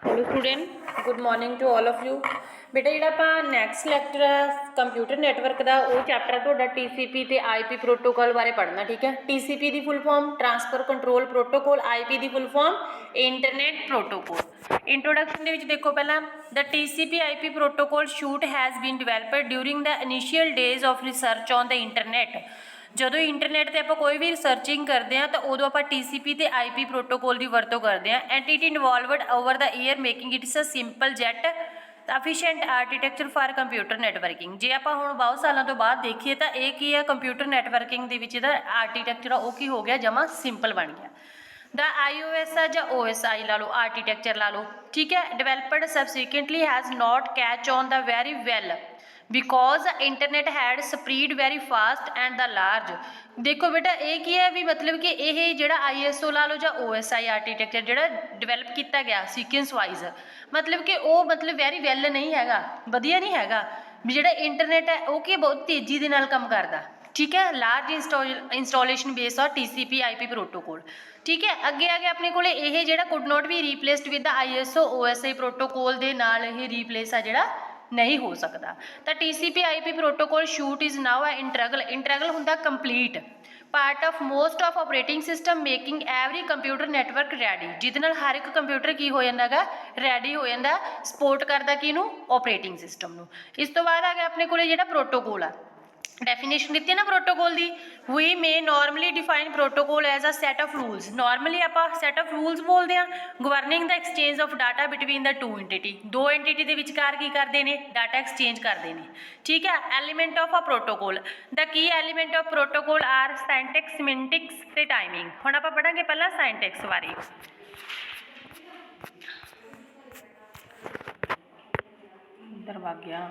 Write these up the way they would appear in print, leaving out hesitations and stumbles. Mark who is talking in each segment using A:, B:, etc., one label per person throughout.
A: Hello student, good morning to all of you. बेटा ਜਿਹੜਾ ਆਪਾਂ ਨੈਕਸਟ ਲੈਕਚਰ ਹੈ ਕੰਪਿਊਟਰ ਨੈਟਵਰਕ ਦਾ, ਉਹ ਚੈਪਟਰ ਤੁਹਾਡਾ TCP ਤੇ IP ਪ੍ਰੋਟੋਕਾਲ ਬਾਰੇ ਪੜ੍ਹਨਾ। ਠੀਕ ਹੈ, TCP ਦੀ full form transfer control protocol, IP ਦੀ full form internet protocol. Introduction ਦੇ ਵਿੱਚ ਦੇਖੋ ਪਹਿਲਾਂ, ਦ TCP IP protocol shoot has been developed during the initial days of research on the internet. ਜਦੋਂ ਇੰਟਰਨੈਟ 'ਤੇ ਆਪਾਂ ਕੋਈ ਵੀ ਰਿਸਰਚਿੰਗ ਕਰਦੇ ਹਾਂ ਤਾਂ ਉਦੋਂ ਆਪਾਂ TCP ਤੇ IP ਪ੍ਰੋਟੋਕਾਲ ਦੀ ਵਰਤੋਂ ਕਰਦੇ ਹਾਂ। And it involved over the year making its a simple yet efficient architecture for computer networking. ਜੇ ਆਪਾਂ ਹੁਣ ਬਹੁਤ ਸਾਲਾਂ ਤੋਂ ਬਾਅਦ ਦੇਖੀਏ ਤਾਂ ਇਹ ਕੀ ਹੈ, ਕੰਪਿਊਟਰ ਨੈਟਵਰਕਿੰਗ ਦੇ ਵਿੱਚ ਇਹਦਾ ਆਰਕੀਟੈਕਚਰ ਆ ਉਹ ਕੀ ਹੋ ਗਿਆ, ਜਮਾ ਸਿੰਪਲ ਬਣ ਗਿਆ। ਦਾ IOS ਆ ਜਾਂ OSI ਲਾ ਲਓ, ਆਰਕੀਟੈਕਚਰ ਲਾ ਲਓ, ਠੀਕ ਹੈ, developed subsequently has note catch on the very well because internet had speed very fast and the large. देखो बेटा ये की है भी, मतलब कि ये जोड़ा ISO ला लो या OSI आर्कीटैक्चर जोड़ा डिवेलप किया गया सीक्वेंस वाइज, मतलब कि वो मतलब वेरी वैल नहीं हैगा, वधिया नहीं हैगा भी। जोड़ा इंटरनेट है वो की बहुत तेज़ी के नाल काम करता, ठीक है। लार्ज इंस्टॉलेशन बेस और TCP IP प्रोटोकॉल, ठीक है। अगे आगे अपने को ये जोड़ा could not be replaced with ISO OSI protocol के नाल ये रीप्लेस है जोड़ा नहीं हो सकता। तो TCP IP protocol suite is now integral होंदा complete part of most of operating system making every computer network ready, जिहदे नाल हर एक कंप्यूटर की हो जाता है, रैडी हो जाता, सपोर्ट करता किनू, ऑपरेटिंग सिस्टम नू। इस तो बाद आ गया अपने को जिहड़ा प्रोटोकॉल आ, डेफिनेशन दी ना प्रोटोकॉल दी, we may normally define protocol as a set of rules. Normally आप सैट ऑफ रूल्स बोलते हैं governing the exchange of data between the two entity. दो एंटिटी के विचकार की करते हैं, डाटा एक्सचेंज करते हैं, ठीक है। Element of a protocol, the key element of protocol are syntax, semantics ते टाइमिंग। हुण आपां पढ़ांगे पहला सिंटैक्स बारे। इधर वग गया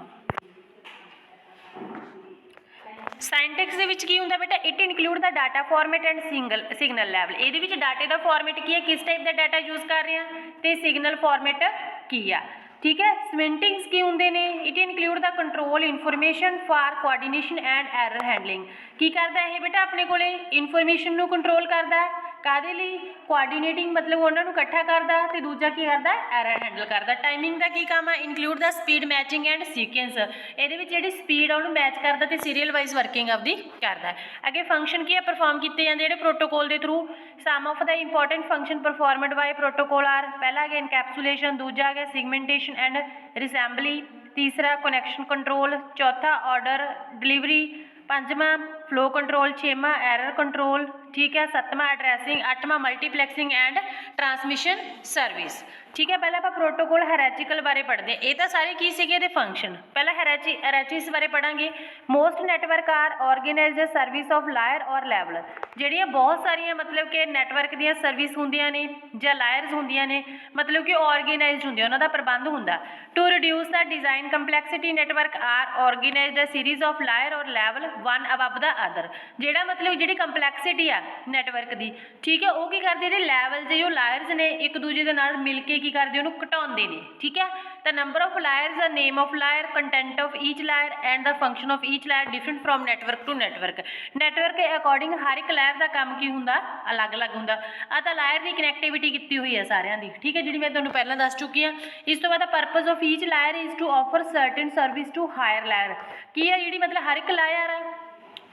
A: साइंटैक्स दे विच की हुंदा बेटा, it include the data format and signal level. ये विच डाटे का फॉर्मेट की है, किस टाइप का डाटा यूज कर रहे हैं, तो सिग्नल फॉर्मेट की है, ठीक है। सिमेंटिक्स की होंगे ने, it include the control information for coordination and error handling. की करता है बेटा, अपने को इनफॉर्मेशन नू कंट्रोल करता है, कादे लई, कोआर्डिनेटिंग मतलब उन्होंने इकट्ठा करता, तो दूजा की करता, एरर हैंडल करता। टाइमिंग का की काम है, include the speed matching and sequence. ये स्पीड उन्होंने मैच करता तो सीरीयल वाइज वर्किंग आपकी करता है। अगे फंक्शन की है, परफॉर्म किए जाते हैं प्रोटोकॉल के थ्रू। Some of the important function performed by protocol are, पहला गया इनकैप्सुलेशन, दूजा गया सिगमेंटेशन एंड रिसैंबली, तीसरा कनैक्शन कंट्रोल, चौथा ऑर्डर डिलीवरी, पंजवां फ्लो कंट्रोल, छेवां एरर कंट्रोल, ठीक है, सतवां एड्रैसिंग, अठवां मल्टीप्लैक्सिंग एंड ट्रांसमिशन सर्विस, ठीक है। पहले आप प्रोटोकॉल हैराचिकल बारे पढ़ते हैं, ये तो सारे की सीगे दे फंक्शन। पहला हैराचिस बारे पढ़ांगे। Most network are organized service of layer or level. ਜਿਹੜੀਆਂ बहुत सारिया मतलब कि नैटवर्क ਦੀਆਂ सर्विस ਹੁੰਦੀਆਂ ਨੇ ਜਾਂ ਲਾਇਰਸ ਹੁੰਦੀਆਂ ਨੇ, मतलब कि ऑर्गेनाइज्ड ਹੁੰਦੇ, ਉਹਨਾਂ ਦਾ ਪ੍ਰਬੰਧ ਹੁੰਦਾ। To reduce the design complexity network are organized a series of layer or level one above the other. ਜਿਹੜਾ मतलब ਜਿਹੜੀ ਕੰਪਲੈਕਸਿਟੀ ਆ ਨੈਟਵਰਕ ਦੀ, ठीक है, वो की करते हैं लैवल जो लायर्स ने एक दूजे के नाल मिल के की करते उन्होंने घटाते हैं, ठीक है। The number of layers, the name of layer, content of each layer and the function of each layer different from network to network. Network के अकॉर्डिंग हर एक लायर का काम की होंगे अलग अलग होंगे। आ तो लायर की कनैक्टिविटी की हुई है सारिਆਂ ਦੀ, ठीक है, जी मैं तुहानूं पहलां दस चुकी हाँ। इस तो बाद purpose of each layer is to offer certain service to higher layer. की है जी, मतलब हर एक लायर है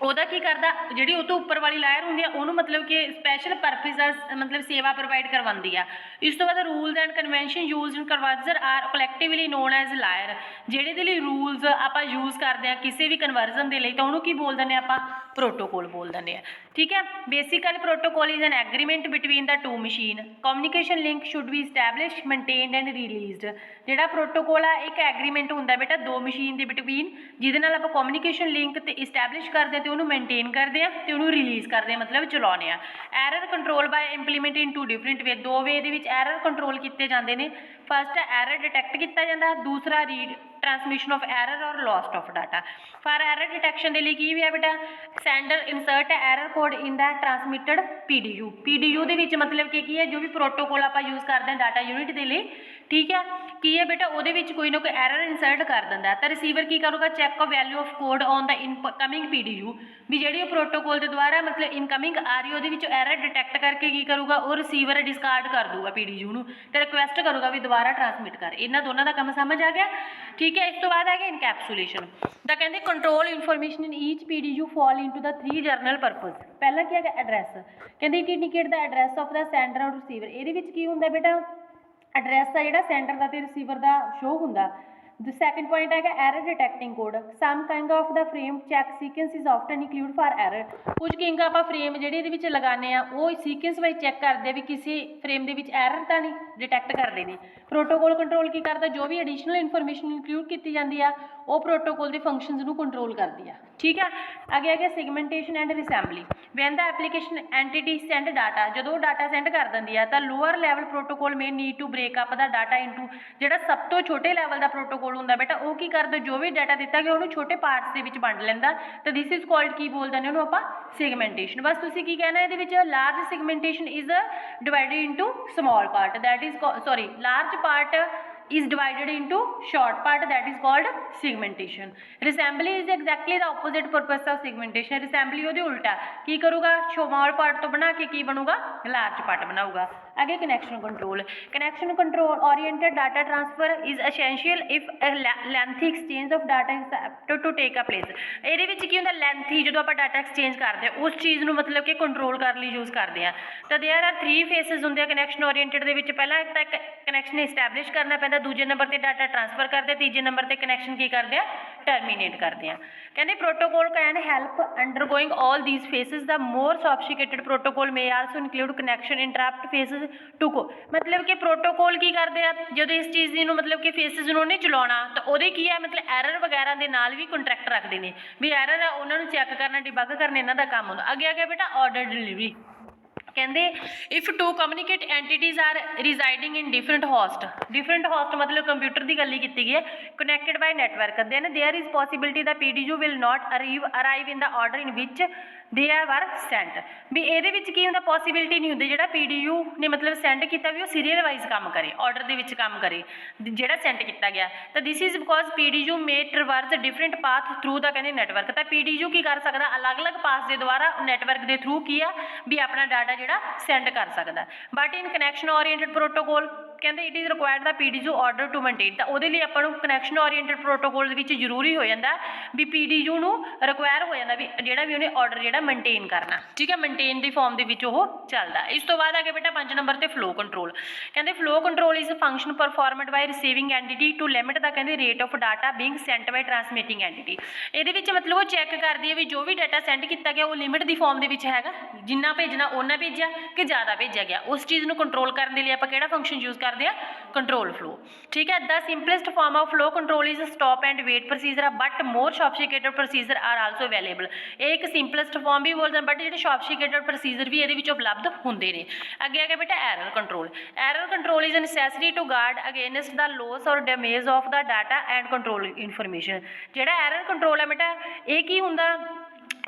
A: ਉਹਦਾ ਕੀ ਕਰਦਾ, ਜਿਹੜੀ ਉਹ ਤੋਂ ਉੱਪਰ ਵਾਲੀ ਲਾਇਰ ਹੁੰਦੀ ਆ ਉਹਨੂੰ मतलब कि स्पैशल परपज़ ਦਾ मतलब सेवा प्रोवाइड करवाती है। इस तो बाद rules and convention use in conversion are collectively known as layer. ਜਿਹੜੇ ਦੇ ਲਈ रूल्स ਆਪਾਂ यूज़ करते हैं किसी भी कन्वर्जन के लिए तो उन्होंने की बोल दें आप, प्रोटोकॉल बोल दें, ठीक है। Basically protocol is an agreement between the two machine. Communication link should be establish maintained and released. ਜਿਹੜਾ प्रोटोकॉल आ एक एग्रीमेंट होंगे बेटा दो मशीन के बिटवीन, जिहदे नाल आपां कम्युनिकेशन लिंक तो इस्टैबलिश करते हैं, उन्होंने मेनटेन करते हैं, तो उन्होंने रिलीज़ करते हैं, मतलब चलाने। Error control by implement in two different way. दो वे दे विच एरर कंट्रोल किए जाते हैं। फस्ट एरर डिटैक्ट किया जाता, दूसरा रीड ट्रांसमिशन ऑफ एरर और lost of data. For error detection के लिए की भी है बेटा, sender insert error code in the transmitted PDU। PDU के मतलब कि है जो भी प्रोटोकॉल आप यूज़ करते हैं डाटा यूनिट के लिए, ठीक है की है बेटा ਉਹਦੇ ਵਿੱਚ ਕੋਈ ਨਾ ਕੋਈ ਐਰਰ ਇਨਸਰਟ ਕਰ ਦਿੰਦਾ ਤਾਂ ਰਿਸੀਵਰ ਕੀ ਕਰੂਗਾ check value of code on the incoming PDU ਵੀ ਜਿਹੜੀ ਉਹ ਪ੍ਰੋਟੋਕੋਲ ਦੇ ਦੁਆਰਾ ਮਤਲਬ ਇਨਕਮਿੰਗ ਆ ਰਹੀ ਉਹਦੇ ਵਿੱਚ ਐਰਰ ਡਿਟੈਕਟ ਕਰਕੇ ਕੀ ਕਰੂਗਾ ਉਹ ਰਿਸੀਵਰ ਡਿਸਕਾਰਡ ਕਰ ਦੂਗਾ PDU ਨੂੰ ਤੇ ਰਿਕੁਐਸਟ ਕਰੂਗਾ ਵੀ ਦੁਬਾਰਾ ਟ੍ਰਾਂਸਮਿਟ ਕਰ ਇਹਨਾਂ ਦੋਨਾਂ ਦਾ ਕੰਮ ਸਮਝ ਆ ਗਿਆ ਠੀਕ ਹੈ ਇਸ ਤੋਂ ਬਾਅਦ ਆ ਗਿਆ ਇਨਕੈਪਸੂਲੇਸ਼ਨ ਦਾ ਕਹਿੰਦੇ control information in each PDU fall into the 3 general purpose ਪਹਿਲਾ ਕੀ ਹੈਗਾ ਐਡਰੈਸ ਕਹਿੰਦੇ it indicate the address of the sender or receiver ਇਹਦੇ ਵਿੱਚ ਕੀ ਹੁੰਦਾ ਬੇਟਾ ਐਡਰੈਸ ਆ ਜਿਹੜਾ ਸੈਂਡਰ ਦਾ ਤੇ ਰਿਸੀਵਰ ਦਾ ਸ਼ੋ ਹੁੰਦਾ The second point है error detecting code. Some kind of the frame check sequence is often include for error. कुछ किंग ਆਪਾਂ frame ਜਿਹੜੇ ਇਹਦੇ ਵਿੱਚ ਲਗਾਉਂਦੇ ਆ ਉਹ ਸੀਕੁਐਂਸ ਵਾਈਜ਼ ਚੈੱਕ ਕਰਦੇ ਆ ਵੀ ਕਿਸੇ ਫਰੇਮ ਦੇ ਵਿੱਚ ਐਰਰ ਤਾਂ ਨਹੀਂ ਡਿਟੈਕਟ ਕਰਦੇ ਨੇ ਪ੍ਰੋਟੋਕੋਲ ਕੰਟਰੋਲ ਕੀ ਕਰਦਾ ਜੋ ਵੀ ਐਡੀਸ਼ਨਲ ਇਨਫੋਰਮੇਸ਼ਨ ਇਨਕਲੂਡ ਕੀਤੀ ਜਾਂਦੀ ਆ ਉਹ ਪ੍ਰੋਟੋਕੋਲ ਦੇ ਫੰਕਸ਼ਨਸ ਨੂੰ ਕੰਟਰੋਲ ਕਰਦੀ ਆ ਠੀਕ ਆ ਅੱਗੇ ਆ ਗਿਆ segmentation and reassembly when the application entity send data ਜਦੋਂ ਉਹ ਡਾਟਾ ਸੈਂਡ ਕਰ ਦਿੰਦੀ ਆ ਤਾਂ lower level protocol may need to break up the data into ਜਿਹੜਾ ਸਭ ਤੋਂ ਛੋਟੇ ਲੈਵਲ ਦਾ ਪ੍ਰੋਟੋਕੋਲ ਹੁੰਦਾ ਬੇਟਾ ਉਹ ਕੀ ਕਰਦਾ ਜੋ ਵੀ ਡਾਟਾ ਦਿੱਤਾ ਗਿਆ ਉਹਨੂੰ ਛੋਟੇ ਪਾਰਟਸ ਦੇ ਵਿੱਚ ਵੰਡ ਲੈਂਦਾ ਤਾਂ ਦਿਸ ਇਜ਼ ਕਾਲਡ ਕੀ ਬੋਲਦੇ ਨੇ ਉਹਨੂੰ ਆਪਾਂ ਸੈਗਮੈਂਟੇਸ਼ਨ ਬਸ ਤੁਸੀਂ ਕੀ ਕਹਿਣਾ ਇਹਦੇ ਵਿੱਚ large segmentation is divided into small part that is sorry large part is divided into short part that is called segmentation. Resembly is exactly the opposite purpose of segmentation. Resembly ਉਹਦੇ ਉਲਟਾ ਕੀ ਕਰੂਗਾ small part ਤੋਂ ਬਣਾ ਕੇ ਕੀ ਬਣੂਗਾ large part ਬਣਾਊਗਾ ਅੱਗੇ connection control oriented data transfer is essential if a lengthy exchange of data is apt to take a place ਇਹਦੇ ਵਿੱਚ ਕੀ ਹੁੰਦਾ lengthy ਜਦੋਂ ਆਪਾਂ data exchange ਕਰਦੇ ਹਾਂ ਉਸ ਚੀਜ਼ ਨੂੰ ਮਤਲਬ ਕਿ ਕੰਟਰੋਲ ਕਰਨ ਲਈ ਯੂਜ਼ ਕਰਦੇ ਹਾਂ ਤਾਂ there are 3 phases ਹੁੰਦੇ ਆ connection oriented ਦੇ ਵਿੱਚ ਪਹਿਲਾਂ ਇੱਕ ਤਾਂ connection establish ਕਰਨਾ ਪੈਂਦਾ ਦੂਜੇ ਨੰਬਰ ਤੇ ਡਾਟਾ ਟ੍ਰਾਂਸਫਰ ਕਰਦੇ ਤੀਜੇ ਨੰਬਰ ਤੇ ਕਨੈਕਸ਼ਨ ਕੀ ਕਰਦੇ ਆ ਟਰਮੀਨੇਟ ਕਰਦੇ ਆ ਕਹਿੰਦੇ protocol can help undergoing all these phases the more sophisticated protocol may also include connection interrupt phases ਟੂ ਕੋ ਮਤਲਬ ਕਿ ਪ੍ਰੋਟੋਕੋਲ ਕੀ ਕਰਦੇ ਆ ਜਦੋਂ ਇਸ ਚੀਜ਼ ਦੀ ਨੂੰ ਮਤਲਬ ਕਿ ਫੇਸਿਸ ਨੂੰ ਉਹਨੇ ਚਲਾਉਣਾ ਤਾਂ ਉਹਦੇ ਕੀ ਆ ਮਤਲਬ ਐਰਰ ਵਗੈਰਾ ਦੇ ਨਾਲ ਵੀ ਕੰਟਰੈਕਟ ਰੱਖਦੇ ਨੇ ਵੀ ਐਰਰ ਆ ਉਹਨਾਂ ਨੂੰ ਚੈੱਕ ਕਰਨਾ ਡਿਬੱਗ ਕਰਨਾ ਇਹਨਾਂ ਦਾ ਕੰਮ ਹੁੰਦਾ ਅੱਗੇ ਆ ਗਿਆ ਬੇਟਾ ਆਰਡਰ ਡਿਲੀਵਰੀ ਕਹਿੰਦੇ if two communicate entities are residing in different host ਮਤਲਬ ਕੰਪਿਊਟਰ ਦੀ ਗੱਲ ਹੀ ਕੀਤੀ ਗਈ ਹੈ connected by network then there is possibility the PDU will not arrive in the order in which they are Saint ਵੀ ਇਹਦੇ ਵਿੱਚ ਕੀ ਹੁੰਦਾ ਪੋਸੀਬਿਲਿਟੀ ਨਹੀਂ ਹੁੰਦੀ ਜਿਹੜਾ PDU ਨੇ ਮਤਲਬ ਸੈਂਡ ਕੀਤਾ ਵੀ ਉਹ ਸੀਰੀਅਲ ਵਾਈਜ਼ ਕੰਮ ਕਰੇ ਆਰਡਰ ਦੇ ਵਿੱਚ ਕੰਮ ਕਰੇ ਜਿਹੜਾ ਸੈਂਡ ਕੀਤਾ ਗਿਆ ਤਾਂ this is because PDU may traverse different path through the ਕਹਿੰਦੇ ਨੈਟਵਰਕ ਤਾਂ PDU ਕੀ ਕਰ ਸਕਦਾ ਅਲੱਗ-ਅਲੱਗ ਪਾਥ ਦੇ ਦੁਆਰਾ ਨੈਟਵਰਕ ਦੇ ਥਰੂ ਕੀ ਆ ਵੀ ਆਪਣਾ ਡਾਟਾ ਜਿਹੜਾ ਸੈਂਡ ਕਰ ਸਕਦਾ but in connection oriented protocol ਕਹਿੰਦੇ it is required the PDU order to maintain ਤਾਂ ਉਹਦੇ ਲਈ ਆਪਾਂ ਨੂੰ ਕਨੈਕਸ਼ਨ ਓਰੀਐਂਟਡ ਪ੍ਰੋਟੋਕੋਲ ਦੇ ਵਿੱਚ ਜ਼ਰੂਰੀ ਹੋ ਜਾਂਦਾ ਵੀ PDU ਨੂੰ ਰਿਕੁਆਇਰ ਹੋ ਜਾਂਦਾ ਵੀ ਜਿਹੜਾ ਵੀ ਉਹਨੇ ਆਰਡਰ ਜਿਹੜਾ ਮੇਨਟੇਨ ਕਰਨਾ ਠੀਕ ਹੈ ਮੇਨਟੇਨ ਦੀ ਫਾਰਮ ਦੇ ਵਿੱਚ ਉਹ ਚੱਲਦਾ ਇਸ ਤੋਂ ਬਾਅਦ ਆ ਗਿਆ ਬੇਟਾ 5 ਨੰਬਰ ਤੇ ਫਲੋ ਕੰਟਰੋਲ ਕਹਿੰਦੇ flow control is a function performed by receiving entity to limit the ਕਹਿੰਦੇ rate of data being sent by transmitting entity ਇਹਦੇ ਵਿੱਚ ਮਤਲਬ ਉਹ ਚੈੱਕ ਕਰਦੀ ਹੈ ਵੀ ਜੋ ਵੀ ਡਾਟਾ ਸੈਂਡ ਕੀਤਾ ਗਿਆ ਉਹ ਲਿਮਿਟ ਦੀ ਫਾਰਮ ਦੇ ਵਿੱਚ ਹੈਗਾ ਜਿੰਨਾ ਭੇਜਣਾ ਉਹਨਾਂ ਭੇਜਿਆ ਕਿ ਜ਼ਿਆਦਾ ਭੇਜਿਆ ਗਿਆ ਉਸ ਚੀਜ਼ ਨੂੰ ਕੰਟਰੋਲ ਕਰਨ ਦੇ ਲਈ ਆਪਾਂ ਕਿਹੜਾ ਫੰਕਸ਼ਨ ਯੂਜ਼ ਕਰਦੇ ਆ control flow ठीक है the simplest form of flow control is a stop and wait procedure but more sophisticated procedure are also available ਇਹ ਇੱਕ simplest form ਵੀ ਬੋਲਦੇ ਬਟ ਜਿਹੜੇ sophisticated procedure ਵੀ ਇਹਦੇ ਵਿੱਚ ਉਪਲਬਧ ਹੁੰਦੇ ਨੇ ਅੱਗੇ ਆ ਗਿਆ ਬੇਟਾ error control is a necessary to guard against the loss or damage of the data and control information ਜਿਹੜਾ error control ਹੈ ਬੇਟਾ ਇਹ ਕੀ ਹੁੰਦਾ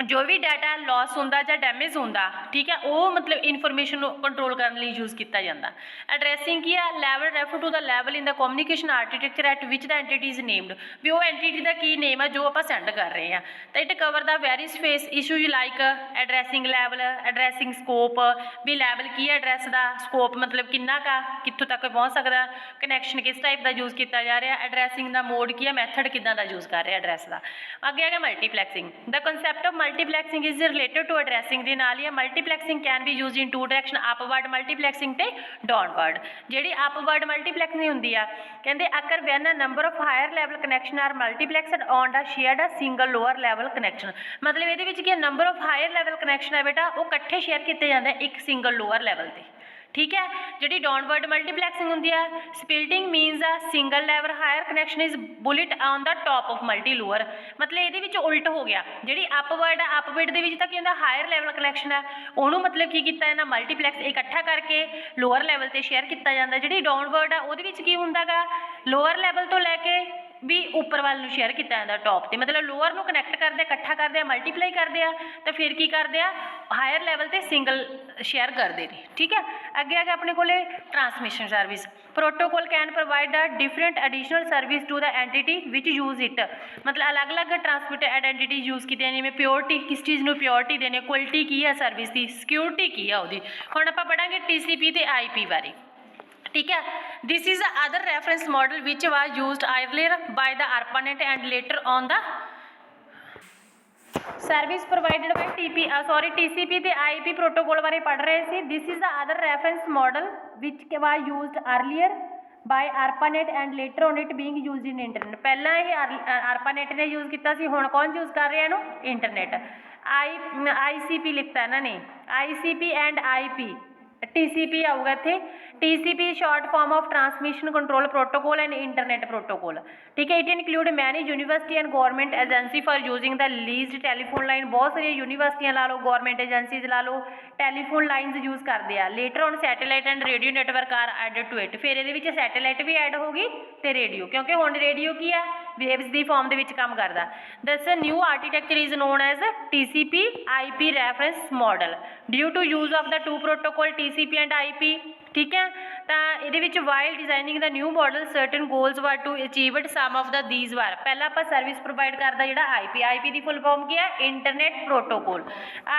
A: ਜੋ ਵੀ ਡਾਟਾ ਲਾਸ ਹੁੰਦਾ ਜਾਂ ਡੈਮੇਜ ਹੁੰਦਾ ਠੀਕ ਹੈ ਉਹ ਮਤਲਬ ਇਨਫੋਰਮੇਸ਼ਨ ਨੂੰ ਕੰਟਰੋਲ ਕਰਨ ਲਈ ਯੂਜ਼ ਕੀਤਾ ਜਾਂਦਾ ਐਡਰੈਸਿੰਗ ਕੀ ਆ level refer to the level in the communication architecture at which the entity is named ਵੀ ਉਹ ਐਂਟੀਟੀ ਦਾ ਕੀ ਨੇਮ ਆ ਜੋ ਆਪਾਂ ਸੈਂਡ ਕਰ ਰਹੇ ਹਾਂ ਤਾਂ it cover the various phase issues like addressing level addressing scope ਵੀ ਲੈਵਲ ਕੀ ਹੈ ਐਡਰੈਸ ਦਾ ਸਕੋਪ ਮਤਲਬ ਕਿੰਨਾ ਕਾ ਕਿੱਥੋਂ ਤੱਕ ਪਹੁੰਚ ਸਕਦਾ ਕਨੈਕਸ਼ਨ ਕਿਸ ਟਾਈਪ ਦਾ ਯੂਜ਼ ਕੀਤਾ ਜਾ ਰਿਹਾ ਐਡਰੈਸਿੰਗ ਦਾ ਮੋਡ ਕੀ ਹੈ ਮੈਥਡ ਕਿੱਦਾਂ ਦਾ ਯੂਜ਼ ਕਰ ਰਿਹਾ ਐਡਰੈਸ ਦਾ ਅੱਗੇ ਆ ਗਿਆ ਮਲਟੀਪਲੈਕਸਿੰਗ ਦਾ concept of multiplexing is related to addressing ਦੇ ਨਾਲ ਹੀ multiplexing can be used in two direction upward multiplexing ਤੇ downward ਜਿਹੜੀ upward multiplexing ਹੁੰਦੀ ਆ ਕਹਿੰਦੇ occur when a number of higher level connection are multiplexed on a shared single lower level connection ਮਤਲਬ ਇਹਦੇ ਵਿੱਚ ਕੀ number of higher level connection ਹੈ ਬੇਟਾ ਉਹ ਇਕੱਠੇ ਸ਼ੇਅਰ ਕੀਤੇ ਜਾਂਦੇ ਇੱਕ single lower level ਤੇ ठीक है जी डाउनवर्ड मल्टीप्लैक्सिंग होंगी है splitting means a single level higher connection is built on the top of multi lower मतलब ये उल्ट हो गया जी अपवर्ड है अपवर्ड के हायर लेवल कनैक्शन है उन्होंने मतलब की किया इन्हें मल्टीप्लैक्स इकट्ठा करके लोअर लेवल पर शेयर किया जाता जी डाउनवर्ड है वो की होंगे गा लोअर लेवल तो लैके भी उपर वाल शेयर किया जाता टॉप पर मतलब लोअर में कनैक्ट करते इकट्ठा करते मल्टीप्लाई करते हैं तो फिर की करते हैं हायर लेवल पर सिंगल शेयर करते हैं ठीक है अगे आ गया अपने को transmission service protocol can provide a different additional service to the entity which use it, मतलब अलग अलग ट्रांसमिट आइडेंटिटी यूज की जिवें प्योरिटी, किस चीज़ में प्योरिटी देने, क्वालिटी की है सर्विस की, सिक्योरिटी की है उसकी। हुण आपां पढ़ांगे TCP ते IP बारे, ठीक है। This is the other reference model which was used earlier by the ARPANET and later on the service provided by TCP ਤੇ IP प्रोटोकॉल बारे पढ़ रहे थे। This is the other reference model which was used earlier bye ARPANET and later on it being used in internet. पहला ये ARPANET ने use किया सी, हुण कौन यूज कर रहा है इंटरनेट। ICP लिखता इन्होंने, ICP एंड IP, TCP आऊगा इत्थे। TCP short form of transmission control protocol and internet protocol, ठीक है। It include many university and government agency for using the leased telephone line. बहुत सारी यूनिवर्सिटियां ला लो, गवर्नमेंट एजेंसीज ला लो, टेलीफोन लाइनस यूज करते हैं। Later on satellite and radio network are added to it. फिर ये सैटेलाइट भी ऐड होगी तो रेडियो, क्योंकि हुण रेडियो की है वेव्स की फॉर्म के काम करता। This new architecture is known as TCP IP reference model due to use of the two protocol TCP and IP, ठीक है। तो ये while designing the new model certain goals were to achieved some of the these were. पहला आप service provide करता जो IP की full form की है internet protocol.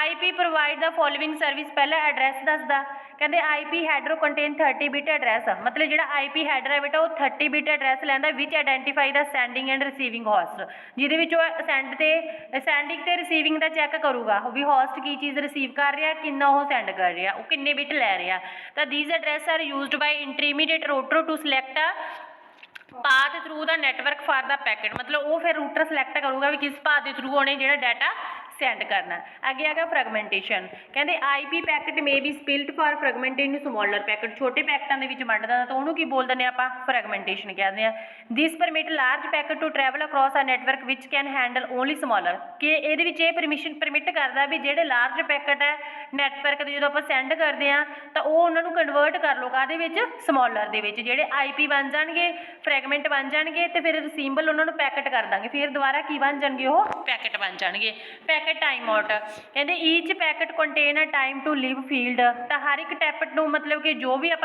A: IP provide the following service, पहला एड्रैस दसदा, कहते IP header contain 30 bit address, मतलब जो IP हैडर है बेटा वो 30 बिट एड्रैस लैंदा which identify the sending and receiving host, जिहदे सेंडिंग ते रिसीविंग का चैक करूगा भी होस्ट की चीज़ रिसीव कर रहा, किन्ना वो सेंड कर रहा, वो किन्ने बिट लै रहा। तो these address are used by intermediate router to select path through the network for the packet, मतलब वो फिर रूटर सिलेक्ट करूगा भी किस पाथ के थ्रू उन्हें जो डाटा सेंड करना। अगे आ गया फ्रैगमेंटेशन, कहते IP packet may be spilt for fragment in smaller packet, छोटे पैकेटों के वंडदा तो उन्होंने की बोल दें आप फ्रैगमेंटेशन कहते हैं। This permit large packet to travel across a network which can handle only smaller, कि ये परमिशन परमिट करता भी जोड़े लार्ज पैकेट है नैटवर्क जो आप सेंड करते हैं तो वो उन्होंने कन्वर्ट कर लो काहदे समॉलर के जोड़े IP बन जाएंगे, फ्रैगमेंट बन जाएंगे, तो फिर रिसीवल उन्होंने पैकेट कर देंगे, फिर दोबारा की बन जाएंगे वो पैकेट बन जाएंगे। पैकेट टाइम आउट कहते each packet contain a time to live field, तो हर एक पैकेट को मतलब कि जो भी आप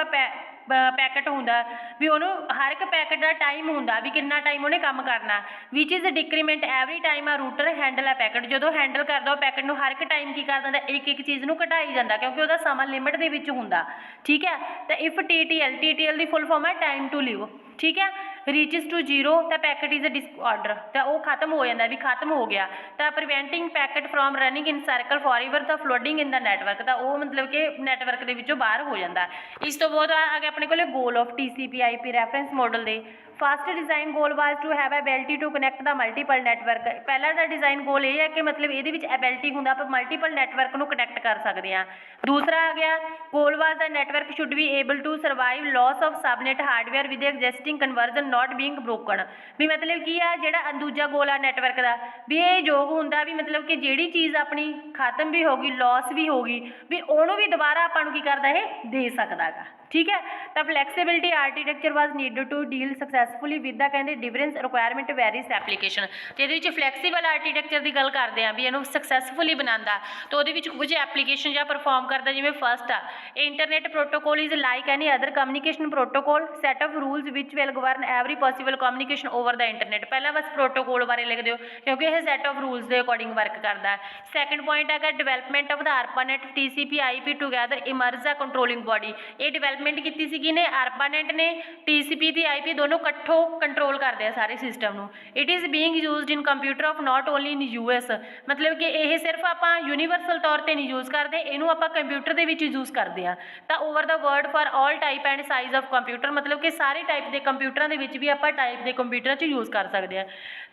A: पैकेट होंगे भी उन्होंने हर एक पैकेट का टाइम होंगे भी कितना टाइम उन्हें काम करना, which is decrement every time a router handle a packet, जो हैंडल करता पैकेट में हर एक टाइम की कर दिंदा एक एक चीज़ को घटाई जाता क्योंकि वह समा लिमिट के होंगे, ठीक है। तो इफ TTL की फुल फॉर्म है टाइम टू लिव, ठीक है। रीचिज टू जीरो तो पैकेट इज़ अ डिसऑर्डर, तो वह खत्म हो जाता भी खत्म हो गया, तो preventing packet from running in circle for ever the flooding in the network, तो वह मतलब कि नैटवर्क के विचों बाहर हो जाता। इस तो बहुत आ गया अपने को goal of TCP IP reference model के। First design goal was to have ability to connect the multiple network, पहला दा डिजाइन गोल ये है कि मतलब ये एबिलिटी होंगे आप मल्टीपल नैटवर्क को कनैक्ट कर सकते हैं। दूसरा आ गया goal was the network should be able to survive loss of subnet hardware with existing conversion not being broken, भी मतलब की है जो दूजा गोल आ नैटवर्क का भी ये योग होंगे भी मतलब कि जी चीज़ अपनी खत्म भी होगी लॉस भी होगी भी उन्होंने भी दोबारा अपन की करता है दे सकता है, ठीक है। तो flexibility architecture was needed to deal successfully with the कहते डिफरेंस रिक्वायरमेंट वेरीज एप्लीकेशन, तो ये फ्लैक्सीबल आर्कीटैक्चर की गल करते हैं भी इन्हू सक्सैसफुली बनाता तो वो कुछ एप्लीकेशन या परफॉर्म करता, जिमें first a internet protocol is like any other communication protocol set of rules which will govern every possible communication over the internet. पहला बस प्रोटोकॉल बारे लिख दो क्योंकि यह सैट ऑफ रूल्स के अकॉर्डिंग वर्क करता है। सैकेंड पॉइंट है development of the ARPANET TCP IP together emerge a controlling body, ये डिवेलपमेंट की सी ने ARPANET ने TCP दी IP दोनों कट्ठों कंट्रोल करते हैं सारे सिस्टम में। It is being used in computer of not only in US, मतलब कि यह सिर्फ आप यूनीवर्सल तौर पर नहीं यूज़ करते, इनू आप कंप्यूटर के यूज़ करते हैं। तो over the world for all type and size of computer, मतलब कि सारे टाइप के कंप्यूटरों के भी आप टाइप के कंप्यूटर यूज़ कर सकते हैं।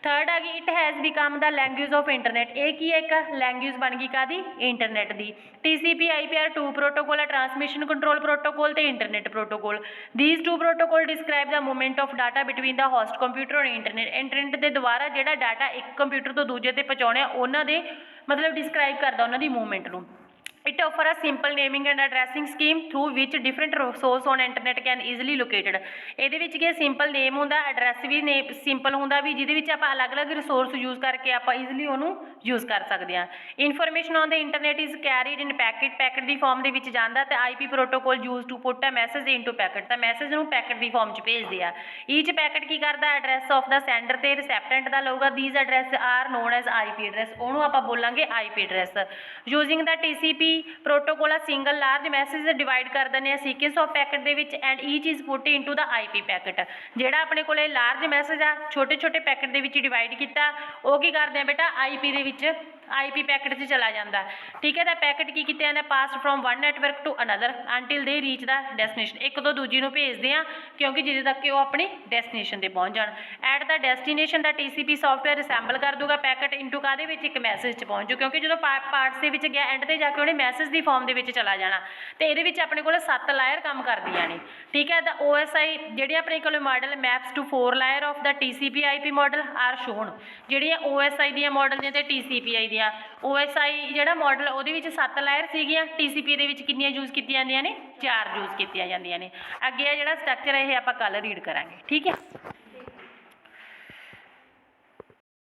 A: थर्ड आ गई it has become the language of internet, एक ही एक लैंग्वेज बन गई कादी इंटरनेट की। TCP IP are two protocol है ट्रांसमिशन कंट्रोल प्रोटोकॉल तो internet protocol. These two protocol describe the movement of data between the host computer और internet के द्वारा जो डाटा एक कंप्यूटर तो दूजे ते पहुँचाने उन्होंने मतलब डिस्क्राइब करता उन्होंने मूवमेंट को। It offer a simple naming and addressing scheme through which different source on internet can easily located। ਇਹਦੇ ਵਿੱਚ ਕੀ ਸਿੰਪਲ ਨੇਮ ਹੁੰਦਾ, ਐਡਰੈਸ ਵੀ ਨੇ ਸਿੰਪਲ ਹੁੰਦਾ ਵੀ ਜਿਹਦੇ ਵਿੱਚ ਆਪਾਂ ਅਲੱਗ-ਅਲੱਗ ਰਿਸੋਰਸ ਯੂਜ਼ ਕਰਕੇ ਆਪਾਂ ਈਜ਼ੀਲੀ ਉਹਨੂੰ ਯੂਜ਼ ਕਰ ਸਕਦੇ ਹਾਂ। Information on the internet is carried in packet ਦੀ ਫਾਰਮ ਦੇ ਵਿੱਚ ਜਾਂਦਾ ਤੇ IP protocol use to put a message into packet, ਤਾਂ ਮੈਸੇਜ ਨੂੰ ਪੈਕਟ ਦੀ ਫਾਰਮ 'ਚ ਭੇਜਦੇ ਆ। ਈਚ ਪੈਕਟ ਕੀ ਕਰਦਾ, ਐਡਰੈਸ ਆਫ ਦਾ ਸੈਂਡਰ ਤੇ ਰਿਸੈਪਟੈਂਟ ਦਾ ਲਊਗਾ। These address are known as IP address, ਉਹਨੂੰ ਆਪਾਂ ਬੋਲਾਂਗੇ IP address. Using the TCP protocol a single large message divide ਕਰ ਦਿੰਦੇ ਆ ਸੀਕੁਐਂਸ ਆਫ ਪੈਕਟ ਦੇ ਵਿੱਚ and each is put into the IP packet. ਜਿਹੜਾ ਆਪਣੇ ਕੋਲੇ ਲਾਰਜ ਮੈਸੇਜ ਆ ਛੋਟੇ ਛੋਟੇ ਪੈਕਟ ਦੇ ਵਿੱਚ ਡਿਵਾਈਡ ਕੀਤਾ, ਉਹ ਕੀ ਕਰਦੇ ਆ ਬੇਟਾ ਆਈਪੀ ਦੇ ਵਿੱਚ ਆਈਪੀ ਪੈਕਟ 'ਚ ਚਲਾ ਜਾਂਦਾ। ਠੀਕ ਹੈ, ਤਾਂ ਪੈਕਟ ਕੀ ਕੀਤੇ ਜਾਂਦੇ passed from one network to another until they reach the destination, ਇੱਕ ਤੋਂ ਦੂਜੀ ਨੂੰ ਭੇਜਦੇ ਆ ਕਿਉਂਕਿ ਜਿਹਦੇ ਤੱਕ ਕਿ ਉਹ ਆਪਣੀ ਡੈਸਟੀਨੇਸ਼ਨ ਤੇ ਪਹੁੰਚ ਜਾਣ। At the destination the TCP software assemble ਕਰ ਦੂਗਾ ਪੈਕਟ ਇਨਟੂ ਕਾਹਦੇ ਵਿੱਚ, ਇੱਕ ਮੈਸੇਜ 'ਚ ਪਹੁੰਚ ਜੂ ਕਿਉਂਕਿ ਜਦੋਂ ਪਾਰਟਸ ਦੇ ਵਿੱਚ ਗਿਆ ਐਂਡ ਤੇ ਜਾ ਕੇ ਉਹਨੇ ਮੈਸੇਜ ਦੀ ਫਾਰਮ ਦੇ ਵਿੱਚ ਚਲਾ ਜਾਣਾ। ਤੇ ਇਹਦੇ ਵਿੱਚ ਆਪਣੇ ਕੋਲ 7 ਲਾਇਰ ਕੰਮ ਕਰਦੀਆਂ ਨੇ। ਠੀਕ ਹੈ, ਤਾਂ OSI ਜਿਹੜੀ ਆਪਣੇ ਕੋਲ model maps to 4 layer of the TCP IP model are shown. ਜਿਹੜੀਆਂ OSI ਦੀਆਂ ਮਾਡਲ ਨੇ ਤੇ TCPI ਦੀਆਂ, OSI ਜਿਹੜਾ ਮਾਡਲ ਉਹਦੇ ਵਿੱਚ 7 ਲਾਇਰ ਸੀਗੀਆਂ, TCP ਦੇ ਵਿੱਚ ਕਿੰਨੀਆਂ ਯੂਜ਼ ਕੀਤੀਆਂ ਜਾਂਦੀਆਂ ਨੇ, 4 ਯੂਜ਼ ਕੀਤੀਆਂ ਜਾਂਦੀਆਂ ਨੇ। ਅੱਗੇ ਆ ਜਿਹੜਾ ਸਟਰਕਚਰ ਇਹ ਆਪਾਂ ਕੱਲ੍ਹ ਰੀਡ ਕਰਾਂਗੇ। ਠੀਕ ਹੈ।